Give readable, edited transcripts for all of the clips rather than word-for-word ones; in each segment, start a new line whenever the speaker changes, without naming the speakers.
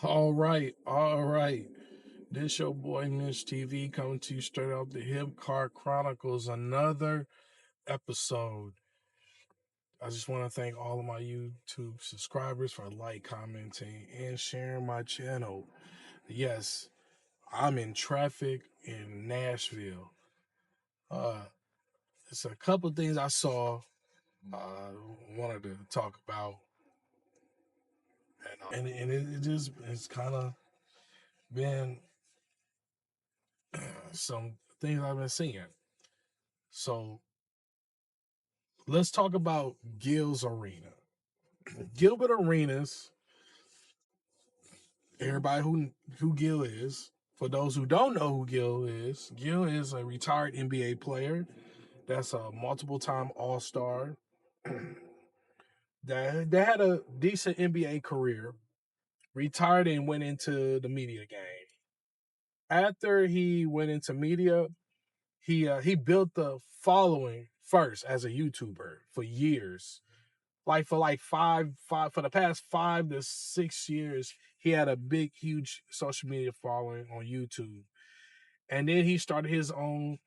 All right. This your boy Mitch TV coming to you straight out the Hip Chronicles, another episode. I just want to thank all of my YouTube subscribers for commenting, and sharing my channel. Yes, I'm in traffic in Nashville. It's a couple of things I saw wanted to talk about, and it just it's kind of been some things I've been seeing. So let's talk about Gil's Arena. Gilbert Arenas, everybody who Gil is. For those who don't know who Gil is a retired NBA player that's a multiple time All-Star that had a decent NBA career, retired and went into the media game. After he went into media, he built the following first as a YouTuber for years. For the past 5 to 6 years, he had a big, huge social media following on YouTube. And then he started his own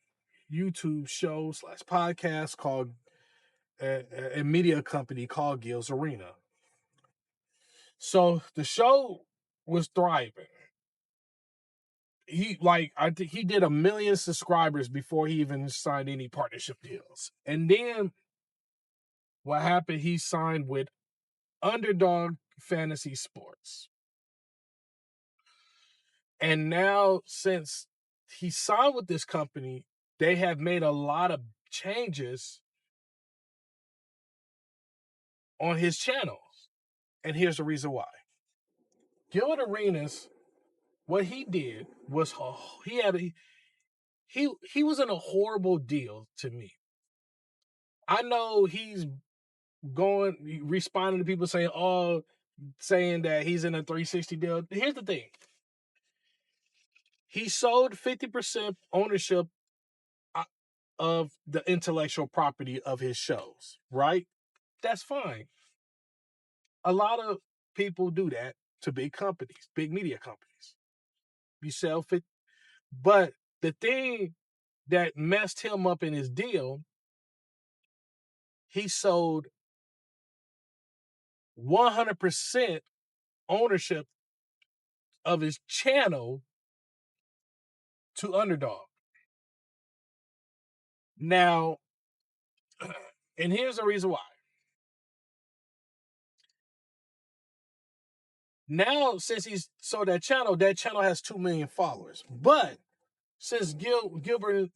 YouTube show slash podcast called a media company called Gil's Arena. So the show was thriving. I think he did 1 million subscribers before he even signed any partnership deals. And then what happened? He signed with Underdog Fantasy Sports. And now, since he signed with this company, they have made a lot of changes on his channels. And here's the reason why. Gilbert Arenas, what he did was he was in a horrible deal to me. I know he's responding to people saying that he's in a 360 deal. Here's the thing. He sold 50% ownership of the intellectual property of his shows, right? That's fine. A lot of people do that to big companies, big media companies. You sell it. But the thing that messed him up in his deal, he sold 100% ownership of his channel to Underdog. Now, and here's the reason why. Now, since he's sold that channel has 2 million followers. But since Gilbert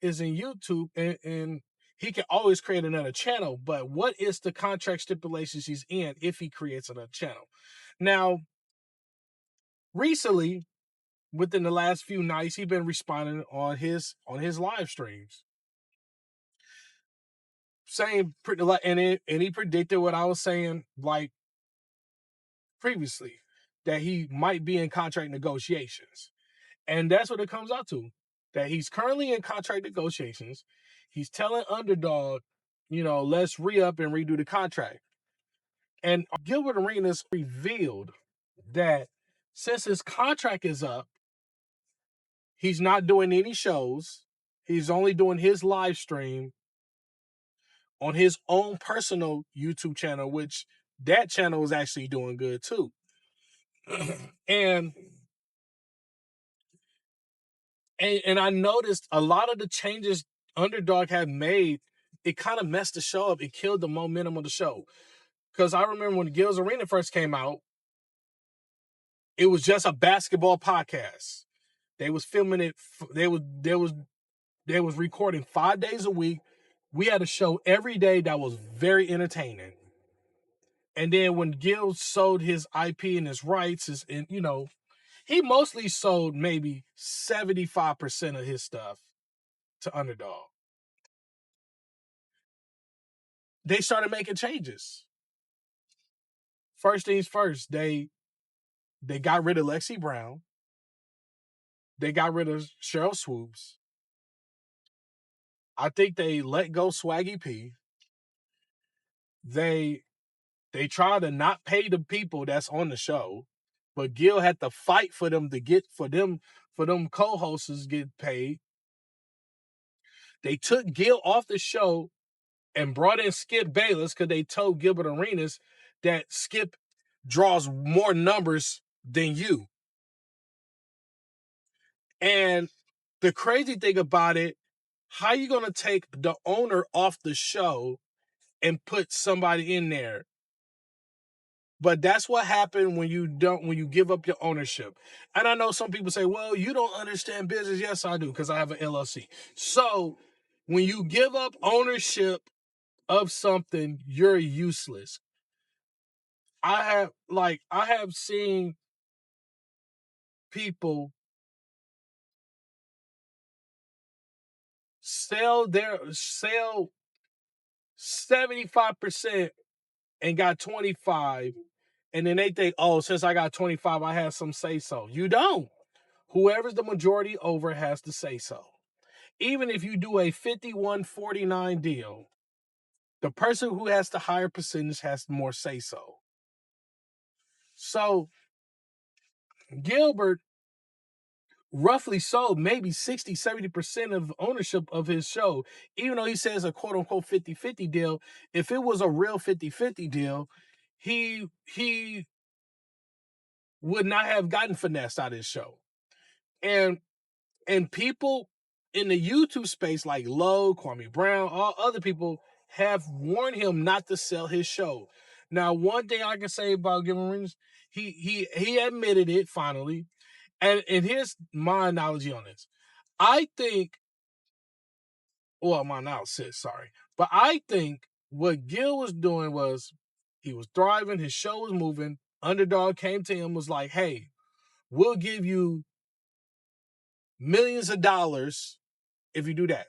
is in YouTube and he can always create another channel, but what is the contract stipulations he's in if he creates another channel? Now, recently, within the last few nights, he's been responding on his live streams, saying pretty like, and he predicted what I was saying like previously, that he might be in contract negotiations. And that's what it comes out to, that he's currently in contract negotiations. He's telling Underdog, let's re-up and redo the contract. And Gilbert Arenas revealed that since his contract is up, he's not doing any shows. He's only doing his live stream on his own personal YouTube channel, which that channel is actually doing good too. and And I noticed a lot of the changes Underdog had made, it kind of messed the show up. It killed the momentum of the show. Because I remember when Gil's Arena first came out, it was just a basketball podcast. They was filming it. They was recording 5 days a week. We had a show every day that was very entertaining. And then when Gil sold his IP and his rights, he mostly sold maybe 75% of his stuff to Underdog. They started making changes. First things first, they got rid of Lexi Brown. They got rid of Cheryl Swoops. I think they let go Swaggy P. They try to not pay the people that's on the show, but Gil had to fight for them to get for them co-hosts to get paid. They took Gil off the show and brought in Skip Bayless because they told Gilbert Arenas that Skip draws more numbers than you. And the crazy thing about it, how you gonna take the owner off the show and put somebody in there? But that's what happened when you give up your ownership. And I know some people say, well, you don't understand business. Yes, I do, because I have an LLC. So when you give up ownership of something, you're useless. I have seen people sell 75% and got 25, and then they think, oh, since I got 25, I have some say so. You don't. Whoever's the majority over has to say so. Even if you do a 51-49 deal, the person who has the higher percentage has more say so. So Gilbert roughly sold maybe 60-70% of ownership of his show, even though he says a quote-unquote 50-50 deal. If it was a real 50-50 deal, he would not have gotten finessed out of his show. And people in the YouTube space like Lowe, Kwame Brown, all other people have warned him not to sell his show. Now, one thing I can say about Gilbert Arenas, he admitted it finally. And here's my analogy on this. I think, well, my analysis, sorry. But I think what Gil was doing was he was thriving, his show was moving. Underdog came to him, was like, hey, we'll give you millions of dollars if you do that.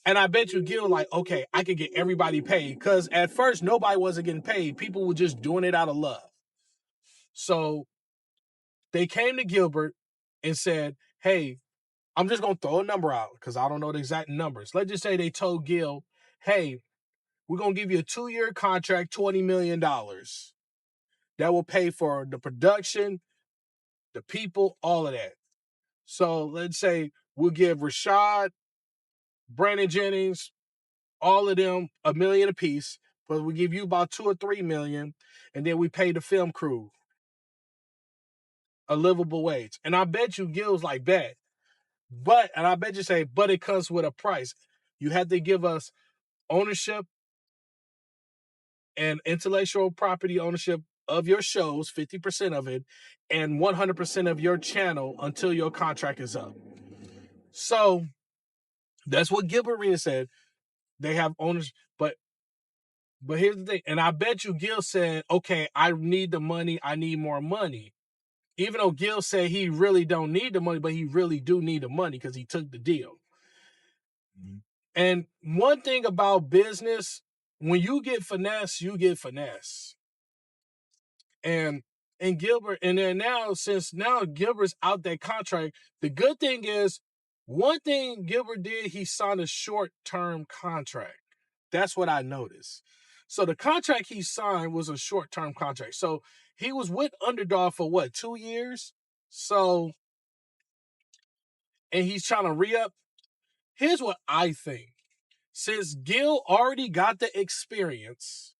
And I bet you Gil like, okay, I could get everybody paid. Because at first, nobody wasn't getting paid. People were just doing it out of love. So they came to Gilbert and said, hey, I'm just going to throw a number out because I don't know the exact numbers. Let's just say they told Gil, hey, we're going to give you a 2-year contract, $20 million. That will pay for the production, the people, all of that. So let's say we'll give Rashad, Brandon Jennings, all of them $1 million apiece, but we give you about $2 or $3 million, and then we pay the film crew a livable wage. And I bet you Gil's like, bet. And I bet you say, but it comes with a price. You have to give us ownership and intellectual property ownership of your shows, 50% of it, and 100% of your channel until your contract is up. So that's what Gilbert Arenas said. They have owners, but here's the thing. And I bet you Gil said, okay, I need the money. I need more money. Even though Gil said he really don't need the money, but he really do need the money because he took the deal. Mm-hmm. And one thing about business, when you get finesse, you get finesse. And Gilbert, and then since Gilbert's out that contract, the good thing is, one thing Gilbert did, he signed a short-term contract. That's what I noticed. So the contract he signed was a short-term contract. So he was with Underdog for what, 2 years? So, and he's trying to re-up. Here's what I think. Since Gil already got the experience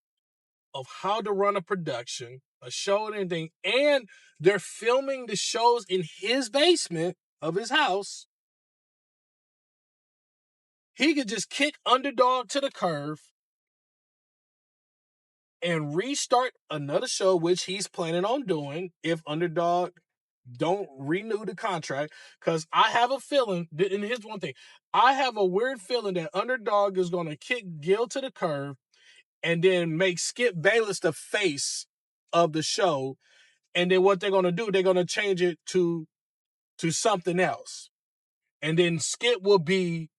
of how to run a production, a show and anything, and they're filming the shows in his basement of his house, he could just kick Underdog to the curb and restart another show, which he's planning on doing if Underdog don't renew the contract. Because I have a feeling, and here's one thing, I have a weird feeling that Underdog is going to kick Gil to the curb and then make Skip Bayless the face of the show. And then what they're going to do, they're going to change it to something else. And then Skip will be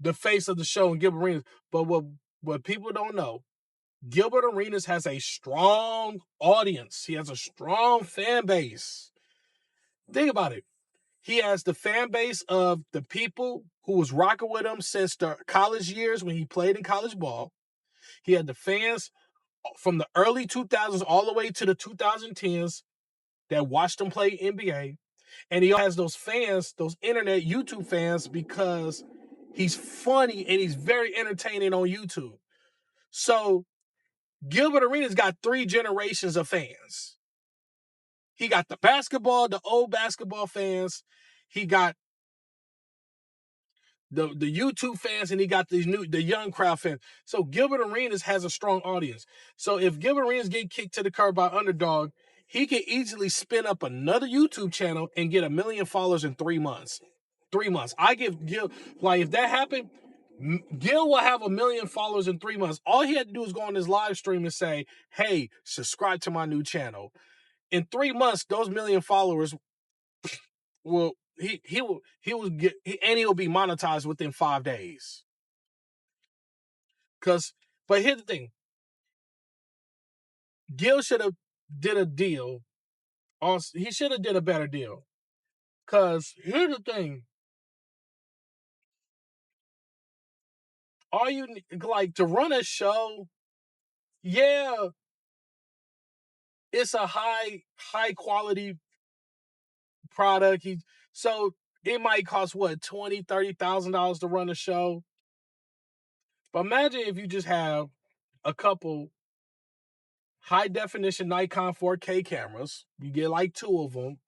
the face of the show and Gilbert Arenas. But what people don't know, Gilbert Arenas has a strong audience. He has a strong fan base. Think about it. He has the fan base of the people who was rocking with him since the college years when he played in college ball. He had the fans from the early 2000s all the way to the 2010s that watched him play NBA, and he has those fans, those internet YouTube fans, because he's funny and he's very entertaining on YouTube. So Gilbert Arenas got 3 generations of fans. He got the old basketball fans. He got the YouTube fans, and he got the young crowd fans. So Gilbert Arenas has a strong audience. So if Gilbert Arenas get kicked to the curb by Underdog, he can easily spin up another YouTube channel and get 1 million followers in 3 months. 3 months. I give Gil, like, if that happened, Gil will have 1 million followers in 3 months. All he had to do is go on his live stream and say, "Hey, subscribe to my new channel." In 3 months, those 1 million followers will he will get, and he'll be monetized within 5 days. But here's the thing, Gil should have did a deal. Also, he should have did a better deal. Cause here's the thing, all you like to run a show, yeah, it's a high quality product. So it might cost what, $20,000-$30,000 to run a show. But imagine if you just have a couple high definition Nikon 4K cameras. You get like 2 of them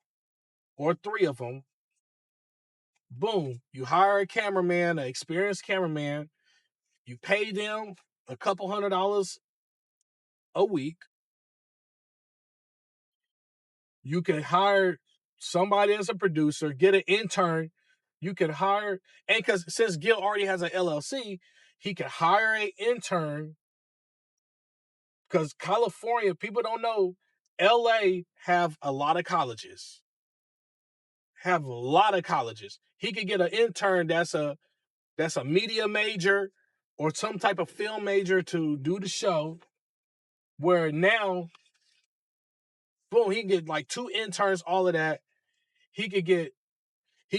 or 3 of them. Boom. You hire a cameraman, an experienced cameraman. You pay them a couple $100 a week. You can hire somebody as a producer, get an intern. You can hire, and because since Gil already has an LLC, he can hire an intern. Because California, people don't know, LA have a lot of colleges. He could get an intern that's a media major or some type of film major to do the show, where now, boom, he can get like 2 interns, all of that. He could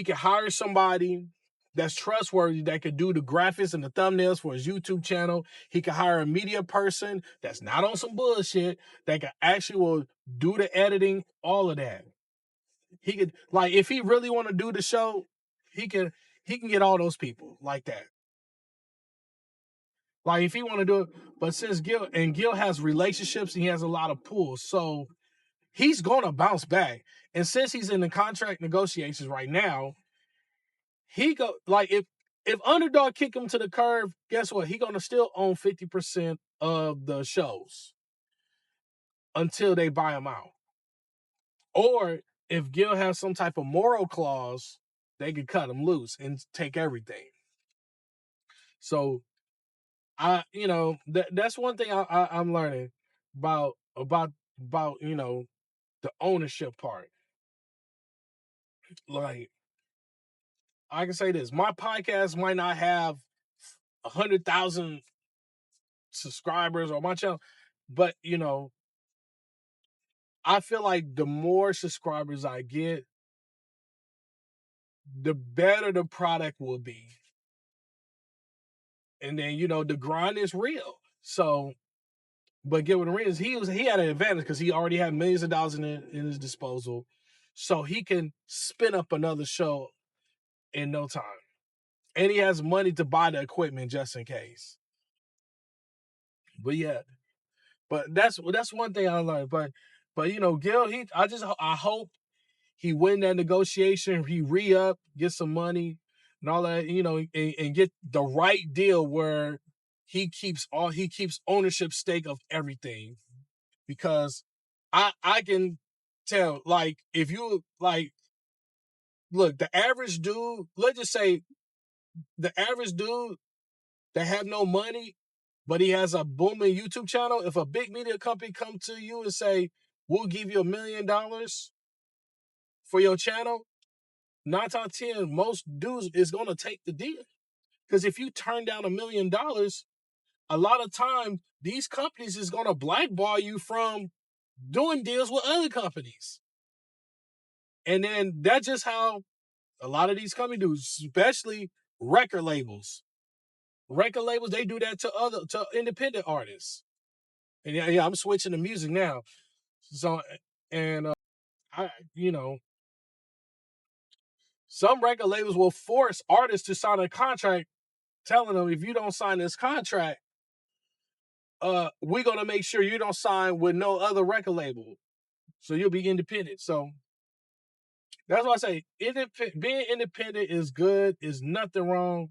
hire somebody that's trustworthy that could do the graphics and the thumbnails for his YouTube channel. He could hire a media person that's not on some bullshit, that can actually will do the editing, all of that. He could, like, if he really want to do the show, he can get all those people like that. Like, if he want to do it, but since Gil has relationships and he has a lot of pulls, so he's gonna bounce back. And since he's in the contract negotiations right now, if Underdog kick him to the curb, guess what? He gonna still own 50% of the shows until they buy him out. Or if Gil has some type of moral clause, they could cut him loose and take everything. So that's one thing I'm learning about the ownership part. Like, I can say this: my podcast might not have 100,000 subscribers on my channel, but I feel like the more subscribers I get, the better the product will be. And then the grind is real. So, but Gilbert Arenas, he had an advantage because he already had millions of dollars in his disposal, so he can spin up another show in no time, and he has money to buy the equipment just in case. But yeah, but that's one thing I learned. But Gil, I hope he win that negotiation, he re-up, get some money and all that, and get the right deal where he keeps ownership stake of everything. Because I can tell, like, if you like, look, the average dude, let's just say the average dude that have no money, but he has a booming YouTube channel, if a big media company come to you and say, we'll give you $1 million for your channel, 9 out of 10, most dudes is going to take the deal. Because if you turn down $1 million, a lot of time, these companies is going to blackball you from doing deals with other companies. And then that's just how a lot of these companies do, especially record labels. Record labels, they do that to independent artists. And yeah, I'm switching to music now. So, and you know, some record labels will force artists to sign a contract telling them, if you don't sign this contract, we're gonna make sure you don't sign with no other record label, so you'll be independent. So that's why I say being independent is good. Is nothing wrong.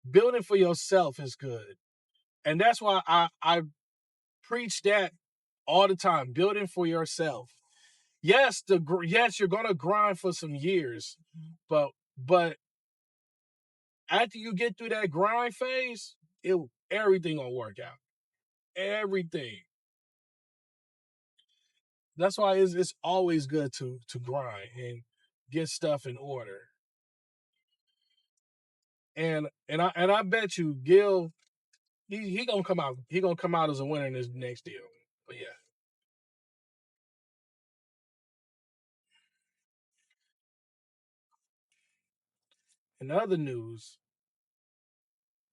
Building for yourself is good, and that's why I preach that all the time. Building for yourself. Yes, yes, you're gonna grind for some years, but after you get through that grind phase, everything will work out. Everything. That's why it's always good to grind and get stuff in order. And I bet you Gil, he gonna come out. He gonna come out as a winner in this next deal. But yeah. In other news,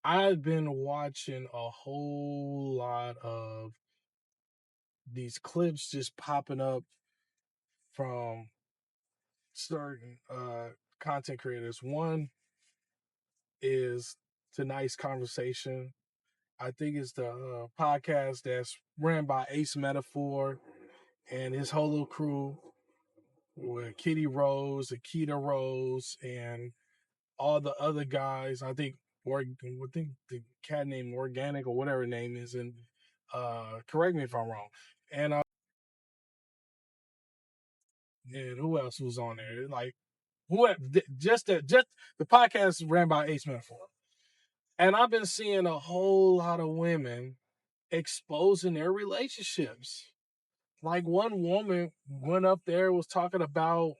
I've been watching a whole lot of these clips just popping up from certain content creators. One is Tonight's Conversation. I think it's the podcast that's ran by Ace Metaphor and his whole little crew with Kitty Rose, Akita Rose, and all the other guys. I think the cat named Organic or whatever her name is, and correct me if I'm wrong. And who else was on there? Like who just the podcast ran by Ace Metaphor. And I've been seeing a whole lot of women exposing their relationships. Like one woman went up there, was talking about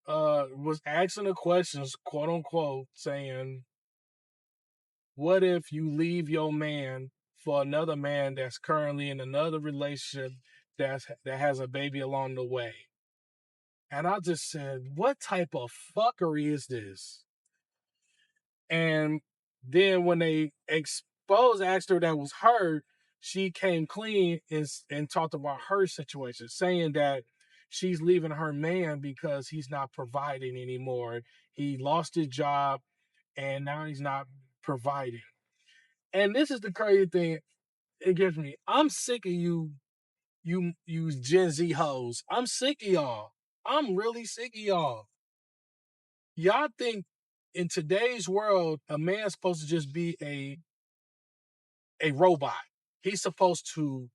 was asking the questions, quote unquote, saying, what if you leave your man for another man that's currently in another relationship that has a baby along the way? And I just said, what type of fuckery is this? And then when they asked her that was her, she came clean and talked about her situation, saying that she's leaving her man because he's not providing anymore. He lost his job and now he's not providing. And this is the crazy thing it gives me. I'm sick of you Gen Z hoes. I'm sick of y'all. I'm really sick of y'all. Y'all think in today's world, a man's supposed to just be a robot. He's supposed to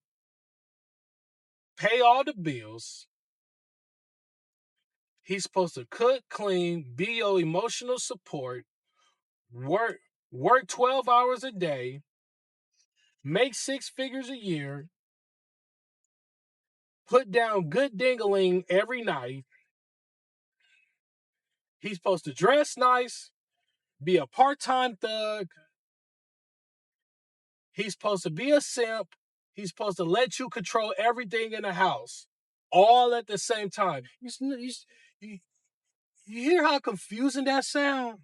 pay all the bills. He's supposed to cook, clean, be your emotional support, work work 12 hours a day, make 6 figures a year, put down good dingling every night. He's supposed to dress nice, be a part-time thug. He's supposed to be a simp. He's supposed to let you control everything in the house, all at the same time. You hear how confusing that sounds?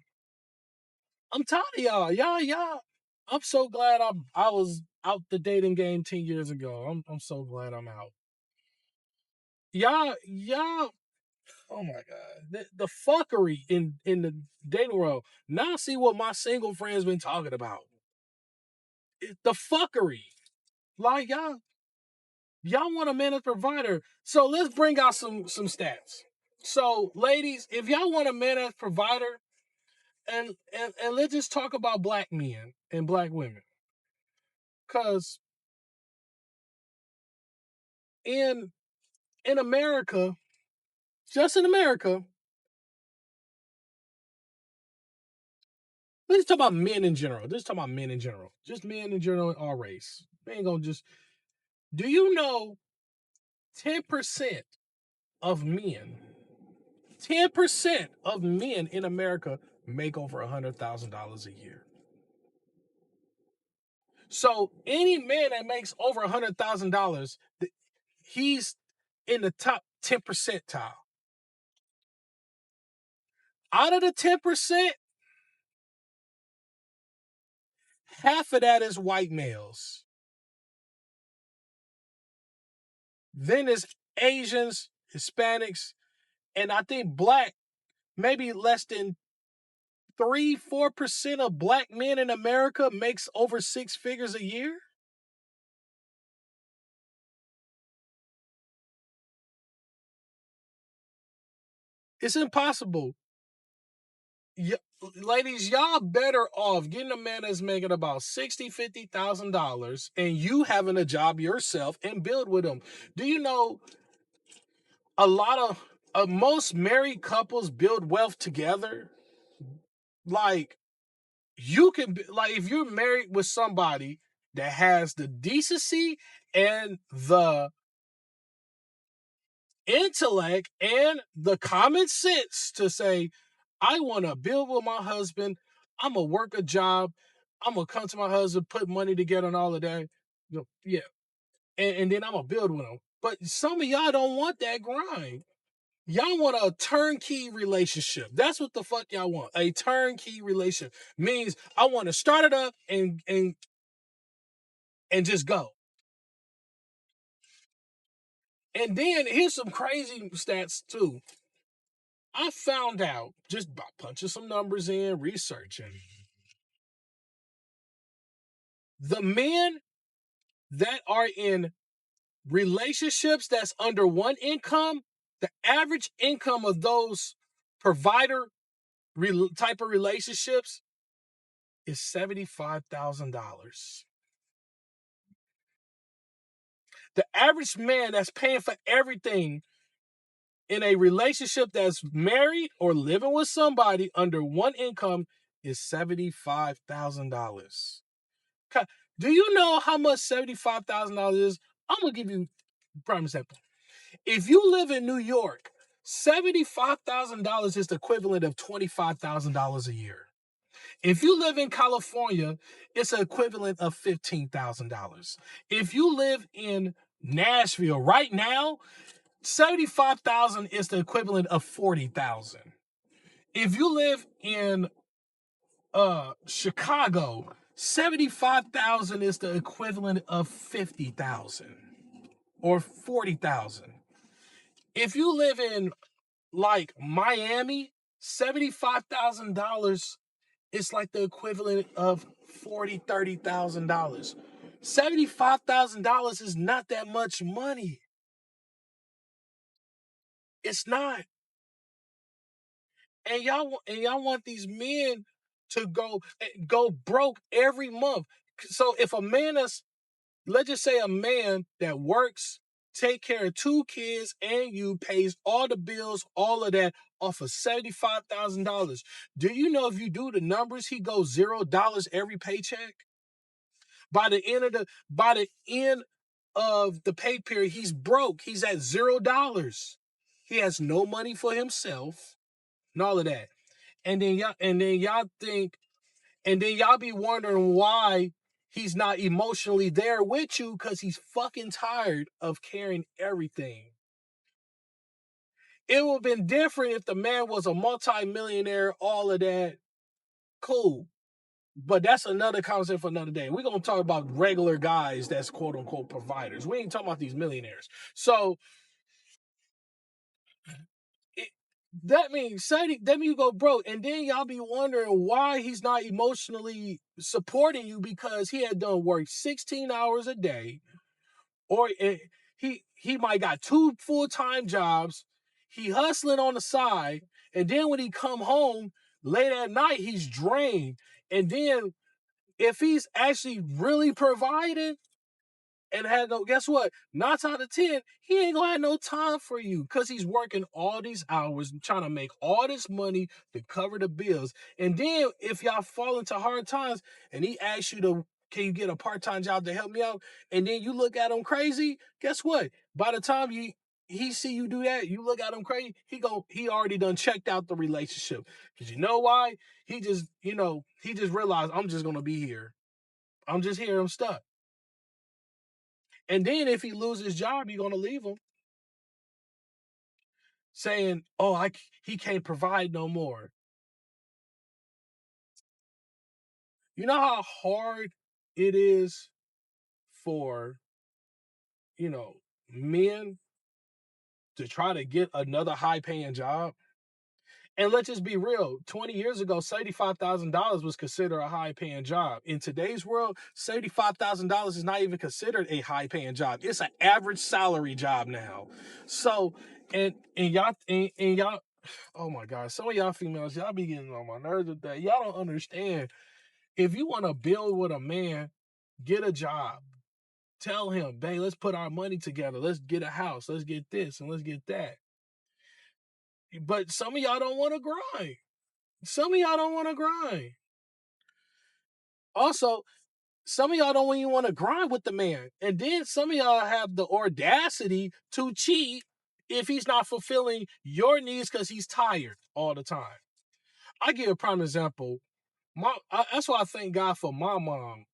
I'm tired of y'all. Y'all. I'm so glad I was out the dating game 10 years ago. I'm so glad I'm out. Y'all. Oh my god, the fuckery in the dating world. Now see what my single friends been talking about. The fuckery. Like y'all want a man as provider. So let's bring out some stats. So ladies, if y'all want a man as provider, and let's just talk about black men and black women. Cause in in America, just in America, let's talk about men in general. Let's talk about men in general. Just men in general in our race. We ain't gonna just do you know 10% of men, 10% of men in America make over $100,000 a year. So any man that makes over $100,000, he's in the top 10 percentile. Out of the 10%, half of that is white males. Then there's Asians, Hispanics, and I think black, maybe less than 3-4% of black men in America makes over 6 figures a year. It's impossible. Ladies, y'all better off getting a man that's making about $60,000-$50,000 and you having a job yourself and build with him. Do you know a lot of most married couples build wealth together? Like, you can be, like, if you're married with somebody that has the decency and the intellect and the common sense to say, I want to build with my husband. I'm going to work a job. I'm going to come to my husband, put money together and all of that. Yeah. And then I'm going to build with him. But some of y'all don't want that grind. Y'all want a turnkey relationship. That's what the fuck y'all want. A turnkey relationship means I want to start it up and just go. And then here's some crazy stats too. I found out just by punching some numbers in, researching. The men that are in relationships that's under one income, the average income of those provider type of relationships is $75,000. The average man that's paying for everything in a relationship that's married or living with somebody under one income is $75,000. Do you know how much $75,000 is? I'm gonna give you a prime example. If you live in New York, $75,000 is the equivalent of $25,000 a year. If you live in California, it's an equivalent of $15,000. If you live in Nashville right now, 75,000 is the equivalent of 40,000. If you live in Chicago, 75,000 is the equivalent of 50,000 or 40,000. If you live in like Miami, $75,000 is like the equivalent of $30,000. $75,000 is not that much money. It's not. And y'all want these men to go broke every month. So if a man is, let's just say a man that works, take care of 2 kids, and you pays all the bills, all of that off of $75,000. Do you know if you do the numbers, he goes $0 every paycheck? By the end of the pay period, he's broke. He's at $0. He has no money for himself and all of that. And then y'all be wondering why he's not emotionally there with you, because he's fucking tired of carrying everything. It would have been different if the man was a multi-millionaire, all of that. Cool. But that's another conversation for another day. We're going to talk about regular guys that's quote unquote providers. We ain't talking about these millionaires. So it, that means you go broke. And then y'all be wondering why he's not emotionally supporting you, because he had done work 16 hours a day, or he might got 2 full-time jobs. He hustling on the side, and then when he come home late at night, he's drained. And then if he's actually really providing and had no, guess what? 9 out of 10, he ain't gonna have no time for you, because he's working all these hours trying to make all this money to cover the bills. And then if y'all fall into hard times and he asks you to, can you get a part-time job to help me out? And then you look at him crazy, guess what? By the time he see you do that, you look at him crazy, he already done checked out the relationship. Because you know why? He just realized, I'm just gonna be here. I'm just here, I'm stuck. And then if he loses his job, you're gonna leave him, saying, "Oh, he can't provide no more." You know how hard it is for, you know, men to try to get another high paying job. And let's just be real, 20 years ago, $75,000 was considered a high paying job. In today's world, $75,000 is not even considered a high paying job. It's an average salary job now. So, and y'all, oh my God, some of y'all females, y'all be getting on my nerves with that. Y'all don't understand. If you want to build with a man, get a job. Tell him, babe, let's put our money together. Let's get a house. Let's get this and let's get that. But some of y'all don't want to grind. Some of y'all don't want to grind. Also, some of y'all don't even want to grind with the man. And then some of y'all have the audacity to cheat if he's not fulfilling your needs because he's tired all the time. I give a prime example. That's why I thank God for my mom.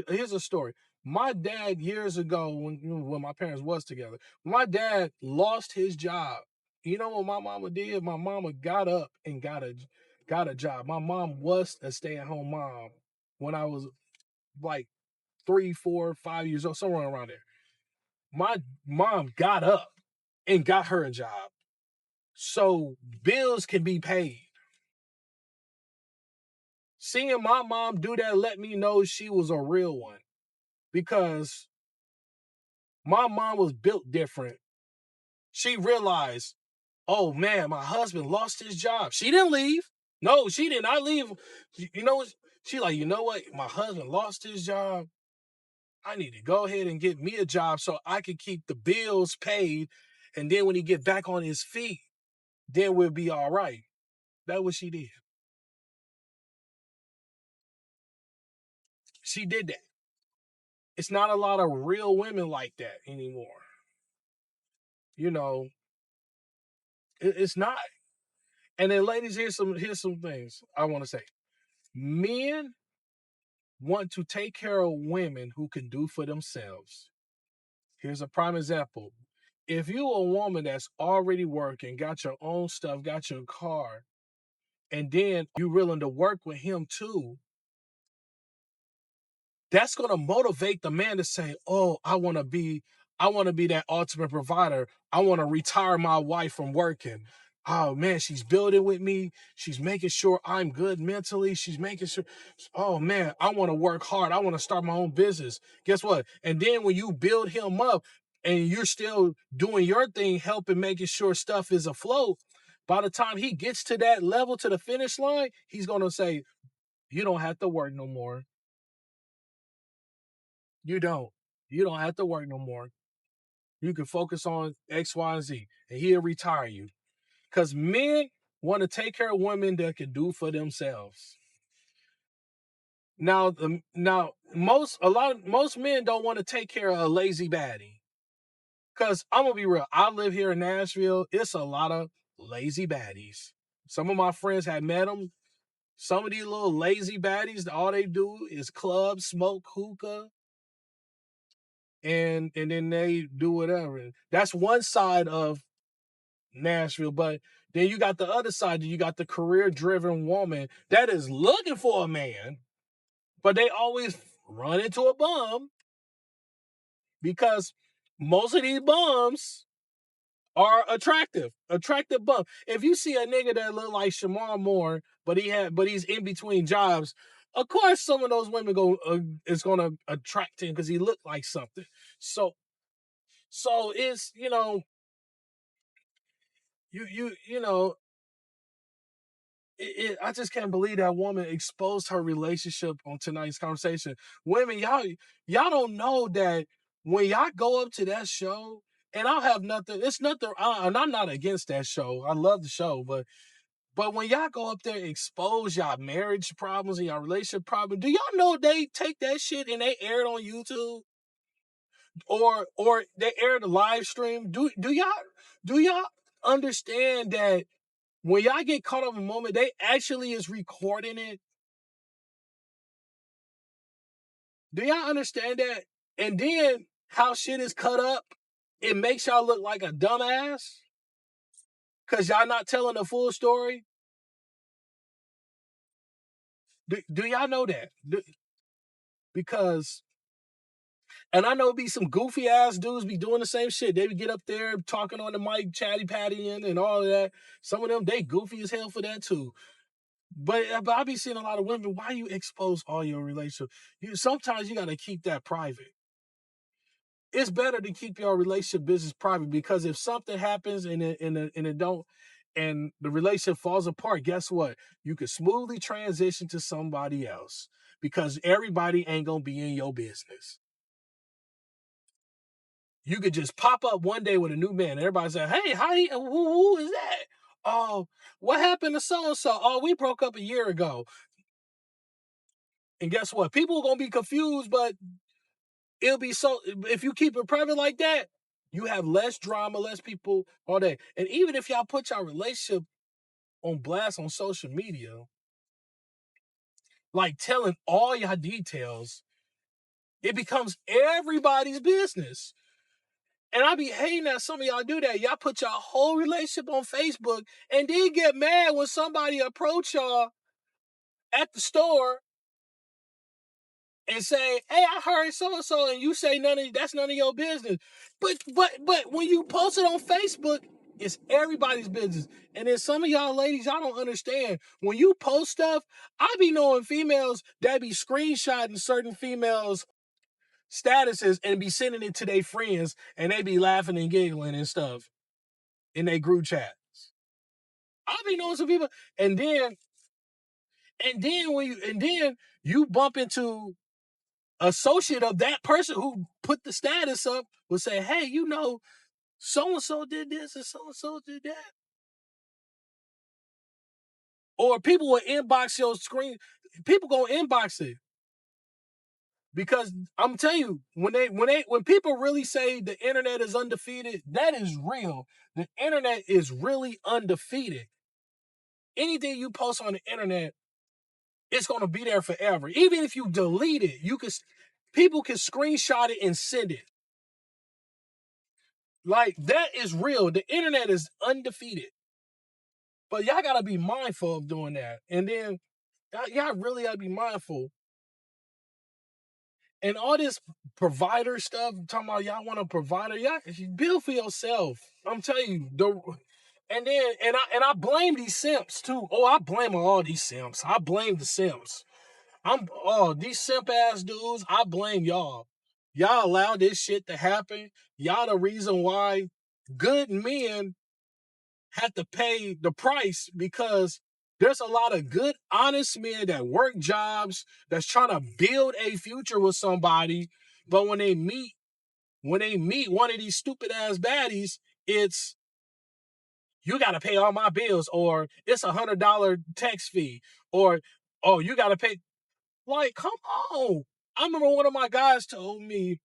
Here's a story. My dad, years ago, when my parents was together, my dad lost his job. You know what my mama did? My mama got up and got a job. My mom was a stay-at-home mom when I was like 3, 4, 5 years old, somewhere around there. My mom got up and got her a job. So bills can be paid. Seeing my mom do that let me know she was a real one, because my mom was built different. She realized, oh man, my husband lost his job. She didn't leave. No, she did not leave. You know, she like, you know what? My husband lost his job. I need to go ahead and get me a job so I can keep the bills paid. And then when he get back on his feet, then we'll be all right. That's what she did. She did that. It's not a lot of real women like that anymore. You know, it's not. And then, ladies, here's some things I want to say. Men want to take care of women who can do for themselves. Here's a prime example. If you a woman that's already working, got your own stuff, got your car, and then you willing to work with him too, that's going to motivate the man to say, oh, I want to be that ultimate provider. I want to retire my wife from working. Oh man, she's building with me. She's making sure I'm good mentally. She's making sure, oh man, I want to work hard. I want to start my own business. Guess what? And then when you build him up and you're still doing your thing, helping making sure stuff is afloat, by the time he gets to that level, to the finish line, he's going to say, you don't have to work no more. You don't. You don't have to work no more. You can focus on X, Y, and Z, and he'll retire you. Because men want to take care of women that can do for themselves. Now, most men don't want to take care of a lazy baddie. Because I'm gonna be real, I live here in Nashville. It's a lot of lazy baddies. Some of my friends had met them. Some of these little lazy baddies, all they do is club, smoke, hookah, and then they do whatever. That's one side of Nashville, but then you got the other side. You got the career-driven woman that is looking for a man, but they always run into a bum, because most of these bums are attractive bum. If you see a nigga that look like Shamar Moore, but he's in between jobs, of course some of those women is gonna attract him because he looked like something. So it's, you know, I just can't believe that woman exposed her relationship on tonight's conversation. Women, y'all don't know that when y'all go up to that show, and I'll have nothing. It's nothing, and I'm not against that show. I love the show, but when y'all go up there and expose y'all marriage problems and y'all relationship problems, do y'all know they take that shit and they air it on YouTube, or they air the live stream? Do y'all understand that when y'all get caught up in a moment, they actually is recording it? Do y'all understand that? And then how shit is cut up, it makes y'all look like a dumbass because y'all not telling the full story. Do y'all know that? Because And I know it be some goofy ass dudes be doing the same shit. They would get up there talking on the mic, chatty pattying and all of that. Some of them, they goofy as hell for that too. But I be seeing a lot of women. Why you expose all your relationship? Sometimes you gotta keep that private. It's better to keep your relationship business private, because if something happens and it don't, and the relationship falls apart, guess what? You can smoothly transition to somebody else, because everybody ain't gonna be in your business. You could just pop up one day with a new man. Everybody's like, hey, who is that? Oh, what happened to so-and-so? Oh, we broke up a year ago. And guess what? People are going to be confused, but it'll be so, if you keep it private like that, you have less drama, less people all day. And even if y'all put your relationship on blast on social media, like telling all your details, it becomes everybody's business. And I be hating that some of y'all do that. Y'all put your whole relationship on Facebook and then get mad when somebody approach y'all at the store and say, hey, I heard so-and-so, and you say that's none of your business. But when you post it on Facebook, it's everybody's business. And then some of y'all ladies, y'all don't understand. When you post stuff, I be knowing females that be screenshotting certain females' statuses and be sending it to their friends, and they be laughing and giggling and stuff in their group chats. I be knowing some people, and then you bump into associate of that person who put the status up, will say, hey, so and so did this and so did that. Or people will inbox your screen. People gonna inbox it. Because I'm telling you, when people really say the internet is undefeated, that is real. The internet is really undefeated. Anything you post on the internet, it's gonna be there forever. Even if you delete it, people can screenshot it and send it. Like, that is real. The internet is undefeated. But y'all gotta be mindful of doing that. And then y'all really gotta be mindful. And all this provider stuff, talking about y'all want a provider, y'all build for yourself. I'm telling you, and I blame these simps too. Oh, I blame all these simps. I blame the simps. These simp ass dudes, I blame y'all. Y'all allow this shit to happen. Y'all the reason why good men have to pay the price, because there's a lot of good, honest men that work jobs, that's trying to build a future with somebody. But when they meet one of these stupid ass baddies, it's, you got to pay all my bills, or it's $100 tax fee, or, oh, you got to pay. Like, come on. I remember one of my guys told me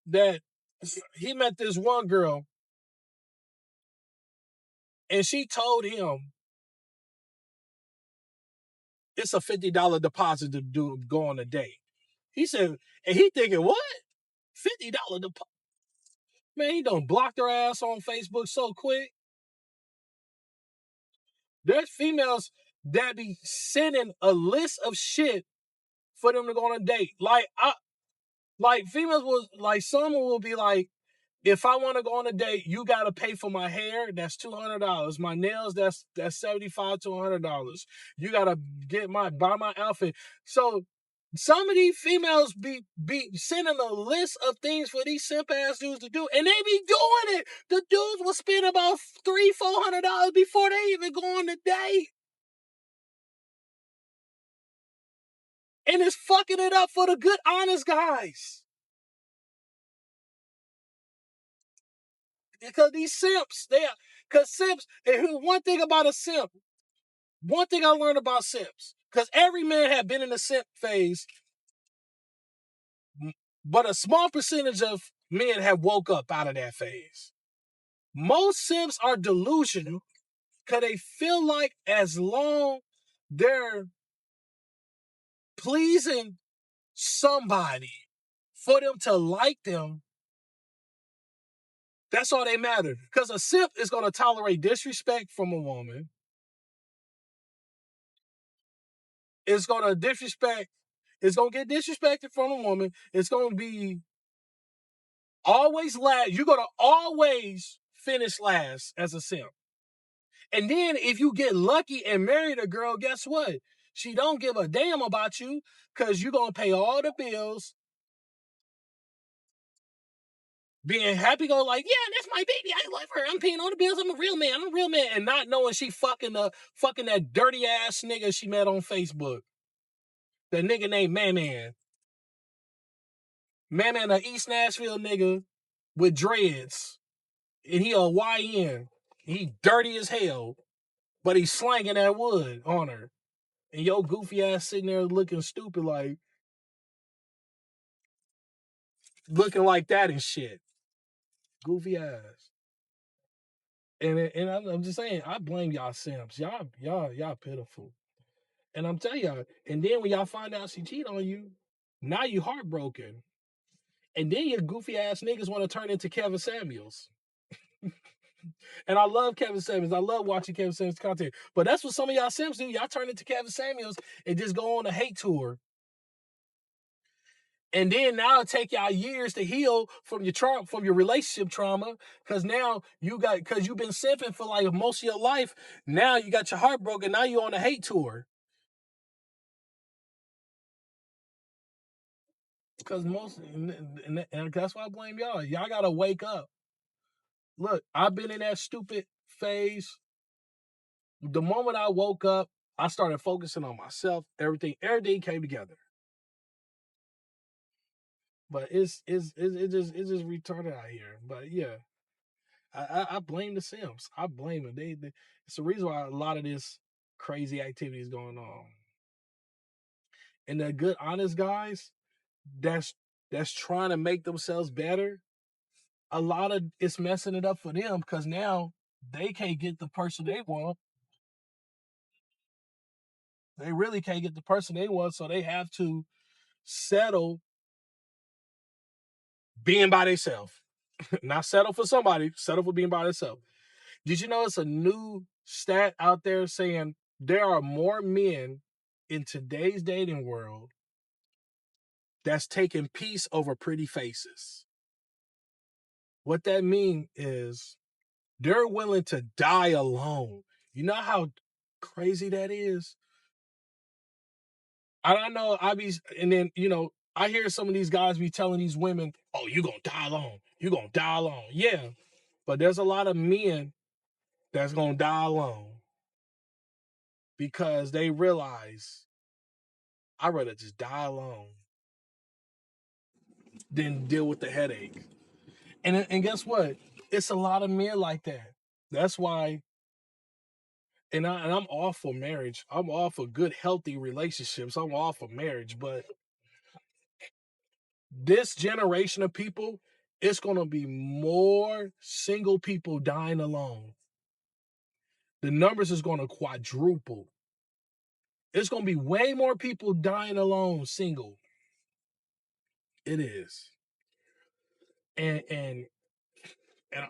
that he met this one girl, and she told him it's a $50 deposit to go on a date. He said, and he thinking, what? $50 deposit? Man, he done blocked her ass on Facebook so quick. There's females that be sending a list of shit for them to go on a date. Like females will, like, someone will be like, if I want to go on a date, you gotta pay for my hair. That's $200. My nails, that's $75 to $100. You gotta buy my outfit. So some of these females be sending a list of things for these simp ass dudes to do, and they be doing it. The dudes will spend about $300-$400 before they even go on the date, and it's fucking it up for the good, honest guys. Because these simps, and one thing about a simp, one thing I learned about simps, because every man had been in a simp phase, but a small percentage of men have woke up out of that phase. Most simps are delusional, because they feel like as long they're pleasing somebody for them to like them, that's all they matter. Because a simp is going to tolerate disrespect from a woman. It's going to disrespect It's gonna get disrespected from a woman. It's gonna be always last. You're gonna always finish last as a simp. And then if you get lucky and marry a girl, guess what? She don't give a damn about you because you're gonna pay all the bills. Being happy, go like, yeah, that's my baby. I love her. I'm paying all the bills. I'm a real man. I'm a real man. And not knowing she fucking that dirty ass nigga she met on Facebook. The nigga named Man. Man, a East Nashville nigga with dreads. And he a YN. He dirty as hell. But he's slanging that wood on her. And yo goofy ass sitting there looking stupid like, looking like that and shit. Goofy ass. And I'm just saying, I blame y'all simps. Y'all pitiful. And I'm telling y'all, and then when y'all find out she cheated on you, now you heartbroken. And then your goofy ass niggas want to turn into Kevin Samuels. And I love Kevin Samuels. I love watching Kevin Samuels content. But that's what some of y'all simps do. Y'all turn into Kevin Samuels and just go on a hate tour. And then now it take y'all years to heal from your trauma, from your relationship trauma, because now because you've been simping for like most of your life. Now you got your heart broken. Now you're on a hate tour. Because and that's why I blame y'all. Y'all gotta wake up. Look, I've been in that stupid phase. The moment I woke up, I started focusing on myself. Everything came together. But it's just retarded out here. But yeah, I blame the Sims. I blame them. It's the reason why a lot of this crazy activity is going on. And the good, honest guys that's trying to make themselves better, a lot of it's messing it up for them because now they can't get the person they want. They really can't get the person they want, so they have to settle being by themselves. Not settle for somebody, settle for being by themselves. Did you know it's a new stat out there saying there are more men in today's dating world that's taking peace over pretty faces? What that means is they're willing to die alone. You know how crazy that is? I know and then, I hear some of these guys be telling these women, oh, you're going to die alone. You're going to die alone. Yeah, but there's a lot of men that's going to die alone because they realize I'd rather just die alone than deal with the headache. And guess what? It's a lot of men like that. That's why, and I'm all for marriage. I'm all for good, healthy relationships. I'm all for marriage. But this generation of people, it's going to be more single people dying alone. The numbers is going to quadruple. It's going to be way more people dying alone, single. It is. And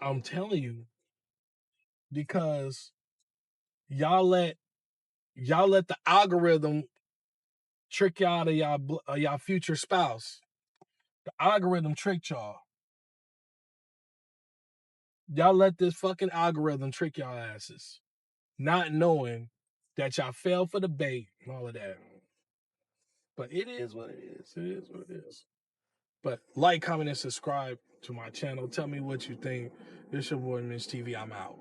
I'm telling you, because y'all let the algorithm trick y'all out of y'all future spouse. The algorithm tricked y'all. Y'all let this fucking algorithm trick y'all asses, not knowing that y'all fell for the bait and all of that. But it is what it is. It is what it is. But like, comment, and subscribe to my channel. Tell me what you think. This your boy Mitch TV. I'm out.